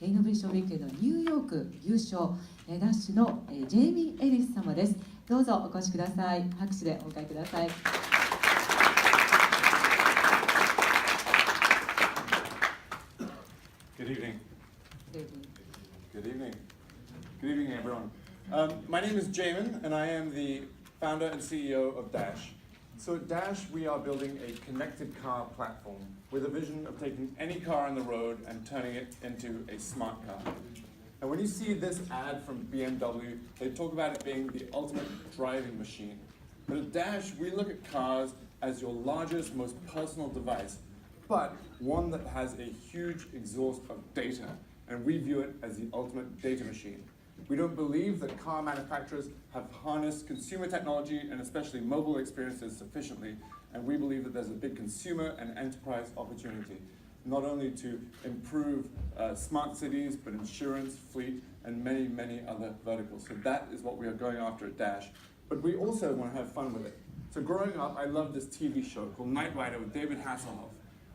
イノベーションウィークエンドニューヨーク優勝ダッシュのジェイミー・エリス様です。どうぞお越しください。拍手でお迎えください。Good evening. Good evening. Good evening. Good evening, everyone. My name is Jamin, and I am the founder and CEO of Dash. So at Dash, we are building a connected car platform with a vision of taking any car on the road and turning it into a smart car. And when you see this ad from BMW, they talk about it being the ultimate driving machine. But at Dash, we look at cars as your largest, most personal device, but one that has a huge exhaust of data, and we view it as the ultimate data machine. We don't believe that car manufacturers have harnessed consumer technology and especially mobile experiences sufficiently, and we believe that there's a big consumer and enterprise opportunity, not only to improve smart cities, but insurance, fleet, and many, many other verticals. So that is what we are going after at Dash. But we also want to have fun with it. So growing up, I loved this TV show called Knight Rider with David Hasselhoff.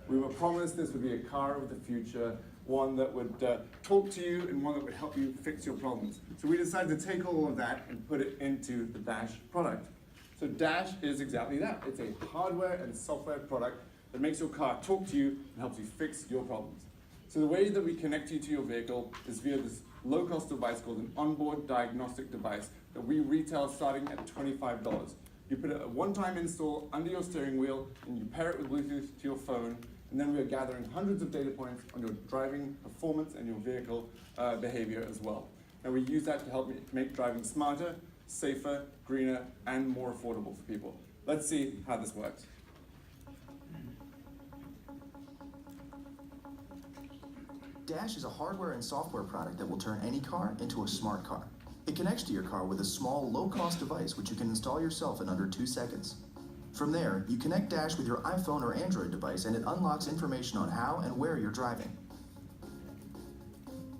We were promised this would be a car of the future, one that would talk to you and one that would help you fix your problems. So we decided to take all of that and put it into the Dash product. So Dash is exactly that. It's a hardware and software product that makes your car talk to you and helps you fix your problems. So the way that we connect you to your vehicle is via this low-cost device called an onboard diagnostic device that we retail starting at $25. You put a one-time install under your steering wheel and you pair it with Bluetooth to your phone, and then we are gathering hundreds of data points on your driving performance and your vehicle behavior as well. And we use that to help make driving smarter, safer, greener, and more affordable for people. Let's see how this works. Dash is a hardware and software product that will turn any car into a smart car. It connects to your car with a small, low-cost device which you can install yourself in under 2 seconds. From there, you connect Dash with your iPhone or Android device and it unlocks information on how and where you're driving.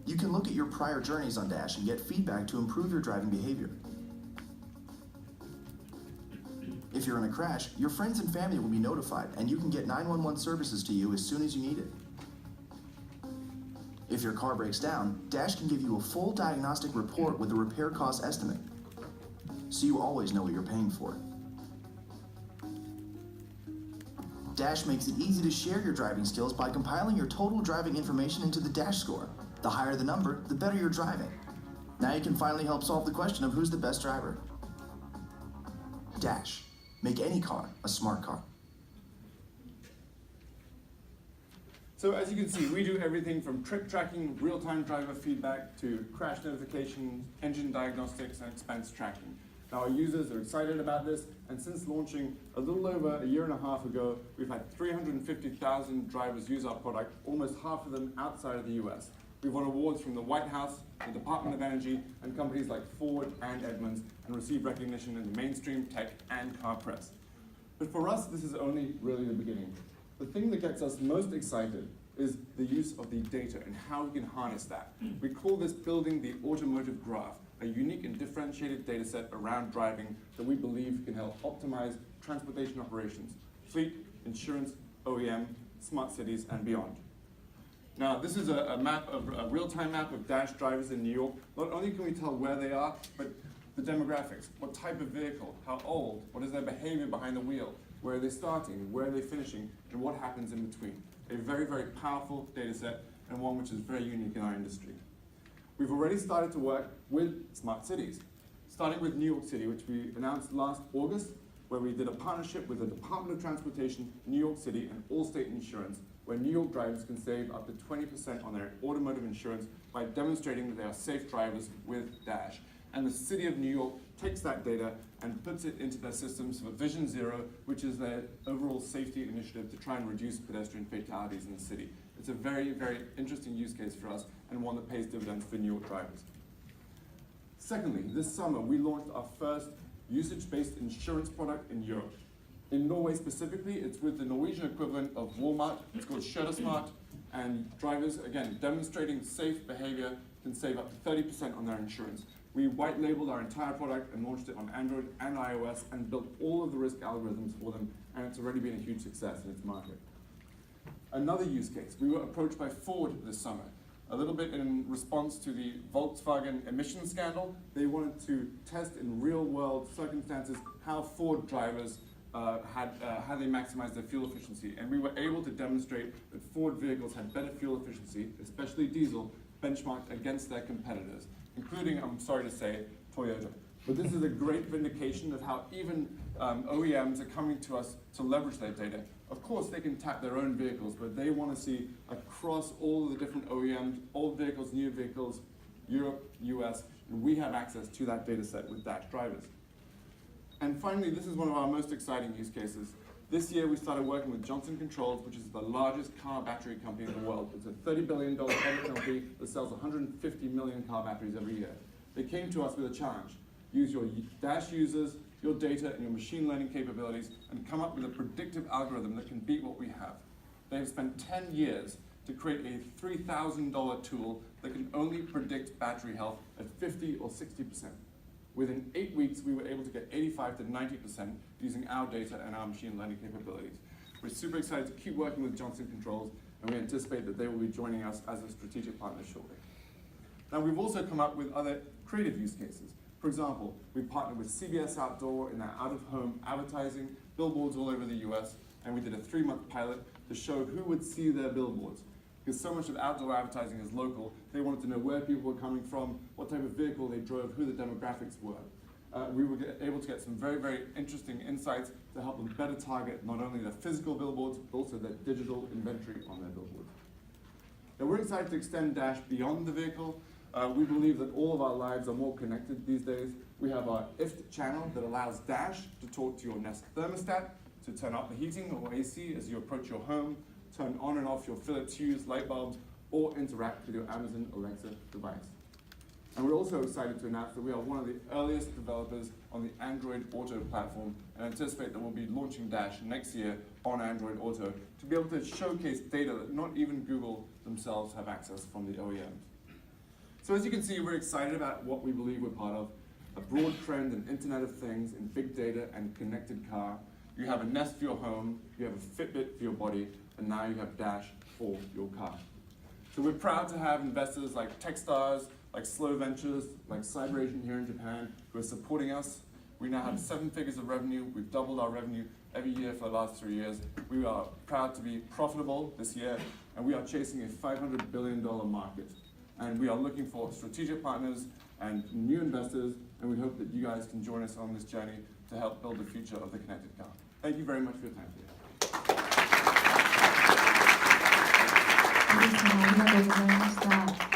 You can look at your prior journeys on Dash and get feedback to improve your driving behavior. If you're in a crash, your friends and family will be notified and you can get 911 services to you as soon as you need it. If your car breaks down, Dash can give you a full diagnostic report with a repair cost estimate, so you always know what you're paying for. Dash makes it easy to share your driving skills by compiling your total driving information into the Dash score. The higher the number, the better you're driving. Now you can finally help solve the question of who's the best driver. Dash. Make any car a smart car. So as you can see, we do everything from trip tracking, real-time driver feedback, to crash notifications, engine diagnostics, and expense tracking. Now our users are excited about this, and since launching a little over a year and a half ago, we've had 350,000 drivers use our product, almost half of them outside of the US. We've won awards from the White House, the Department of Energy, and companies like Ford and Edmunds, and received recognition in the mainstream tech and car press. But for us, this is only really the beginning. The thing that gets us most excited is the use of the data and how we can harness that. We call this building the automotive graph, a unique and differentiated data set around driving that we believe can help optimize transportation operations, fleet, insurance, OEM, smart cities, and beyond. Now, this is a real-time map of Dash drivers in New York. Not only can we tell where they are, but the demographics, what type of vehicle, how old, what is their behavior behind the wheel, where are they starting, where are they finishing, and what happens in between. A very, very powerful data set, and one which is very unique in our industry. We've already started to work with smart cities, starting with New York City, which we announced last August, where we did a partnership with the Department of Transportation, New York City, and Allstate Insurance, where New York drivers can save up to 20% on their automotive insurance by demonstrating that they are safe drivers with Dash. And the City of New York takes that data and puts it into their systems for Vision Zero, which is their overall safety initiative to try and reduce pedestrian fatalities in the city. It's a very, very interesting use case for us and one that pays dividends for New York drivers. Secondly, this summer we launched our first usage-based insurance product in Europe. In Norway specifically, it's with the Norwegian equivalent of Walmart. It's called Skjøtersmart, and drivers, again, demonstrating safe behavior can save up to 30% on their insurance. We white labeled our entire product and launched it on Android and iOS and built all of the risk algorithms for them, and it's already been a huge success in its market. Another use case, we were approached by Ford this summer. a little bit in response to the Volkswagen emission scandal. They wanted to test in real-world circumstances how Ford drivers how they maximize their fuel efficiency. And we were able to demonstrate that Ford vehicles had better fuel efficiency, especially diesel, benchmarked against their competitors, including, I'm sorry to say, Toyota. But this is a great vindication of how even OEMs are coming to us to leverage their data. Of course, they can tap their own vehicles, but they want to see across all of the different OEMs, old vehicles, new vehicles, Europe, US, and we have access to that data set with Dash drivers. And finally, this is one of our most exciting use cases. This year, we started working with Johnson Controls, which is the largest car battery company in the world. It's a $30 billion public company that sells 150 million car batteries every year. They came to us with a challenge. Use your Dash users, your data, and your machine learning capabilities, and come up with a predictive algorithm that can beat what we have. They have spent 10 years to create a $3,000 tool that can only predict battery health at 50 or 60%. Within 8 weeks, we were able to get 85 to 90% using our data and our machine learning capabilities. We're super excited to keep working with Johnson Controls, and we anticipate that they will be joining us as a strategic partner shortly. Now, we've also come up with other creative use cases. For example, we partnered with CBS Outdoor in their out-of-home advertising, billboards all over the US, and we did a 3-month pilot to show who would see their billboards. Because so much of outdoor advertising is local, they wanted to know where people were coming from, what type of vehicle they drove, who the demographics were. We were able to get some very, very interesting insights to help them better target not only their physical billboards, but also their digital inventory on their billboards. Now, we're excited to extend Dash beyond the vehicle. We believe that all of our lives are more connected these days. We have our IFT channel that allows Dash to talk to your Nest thermostat, to turn up the heating or AC as you approach your home, turn on and off your Philips Hue light bulbs, or interact with your Amazon Alexa device. And we're also excited to announce that we are one of the earliest developers on the Android Auto platform, and anticipate that we'll be launching Dash next year on Android Auto to be able to showcase data that not even Google themselves have access from the OEMs. So as you can see, we're excited about what we believe we're part of, a broad trend in Internet of Things, in big data and connected car. You have a Nest for your home, you have a Fitbit for your body, and now you have Dash for your car. So we're proud to have investors like Techstars, like Slow Ventures, like Cyberasian here in Japan, who are supporting us. We now have 7 figures of revenue. We've doubled our revenue every year for the last 3 years. We are proud to be profitable this year, and we are chasing a $500 billion market. And we are looking for strategic partners and new investors, and we hope that you guys can join us on this journey to help build the future of the connected car. Thank you very much for your time today. ありがとうございました。